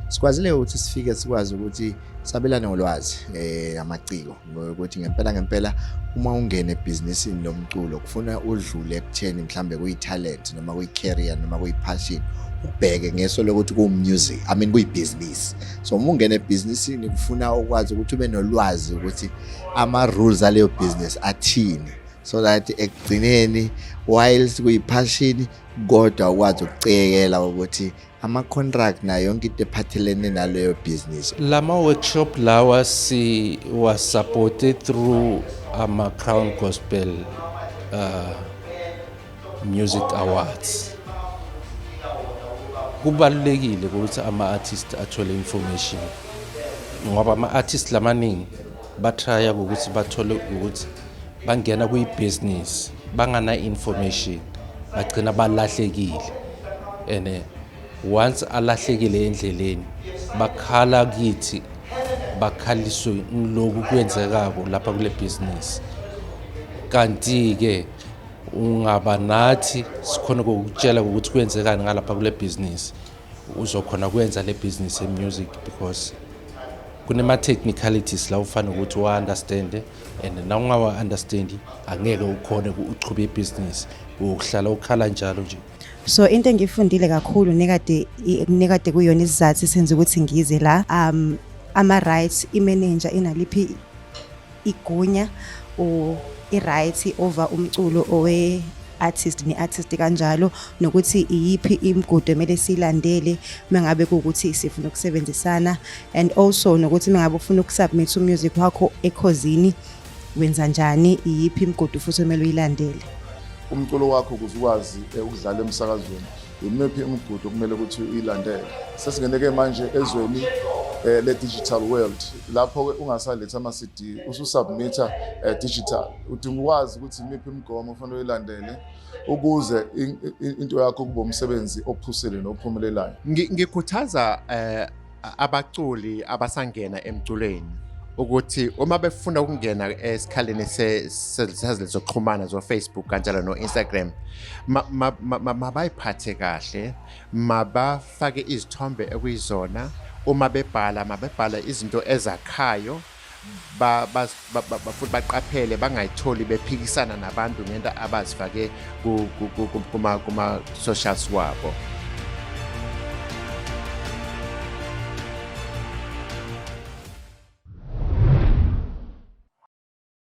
sikwazile ukuthi sifike sikwazi ukuthi sabelane ngolwazi amaciko ukuthi ngempela uma ungena ebhizinisini lomculo kufuna udlule ekutheni mhlambe kuyi-talent noma kuyi-career noma kuyi-passion ubheke ngeso lokuthi ku-music kuyi-business. So uma ungena ebhizinisini kufuna ukwazi ukuthi ube nolwazi ukuthi ama-rules aleyo business athini, so that ekugcineni whilst kuyi-passion kodwa ukwazi ukucekela ukuthi ama-contract nayo yonke into ephathelene naleyo business. Workshop lawa was supported through Crown Gospel Music Awards. Kubalulekile ukuthi ama-artist athole information ngoba ama-artist lamaningi batraya ukuthi bathole ukuthi bangena kuyi-business bangana information bagcina balahlekile, and once alahlekile endleleni bakhala kithi bakhaliswe lokhu kwenzekako lapha kule business. Kanti ke ungaba nathi sikhona ukutshela ukuthi kwenzekani ngalapha kule business, uzokhona kwenza le business music, because kunema technicalities la ufana ukuthi wa understand, and na ungawa understand angeke ukhone ukuqhubeka ibusiness, ukuhlala ukhala njalo nje. So into engifundile kakhulu nekade kuyona isizathu senze ukuthi ngize la, ama rights imanager inaliphi igunya o i-right over umculo owe artist ne-artist kanjalo, nokuthi iyiphi imigudu emele silandele mengabe kuukuthi sifuna ukusebenzisana, and also nokuthi mengabe ufuna ukusubmit music wakho ekhosini wenza njani, iyiphi imigudu futhi emele uyilandele. Umculo wakho ukuzwazi ukudlala emsakazweni, imephi imigudu kumele ukuthi uyilandele. Sesingeneke manje ezweni le digital world lapho ungasaletha ama CD ususubmita digital, udinga ukwazi ukuthi imephi imigomo ufanele uyilandele ukuze into yakho kube umsebenzi ophusile nophumelelayo. Ngikhuthaza abaculi abasangena emculweni ukuthi uma befuna ukungena esikhaleni sezokuxhumana zo Facebook kanjalo no Instagram, mabayiphathe kahle, mabafake izithombe ekuyizona, uma bebhala izinto ezakhayo, futhi baqaphele bangayitholi bephikisana nabantu ngento abazifake kuma socials wabo.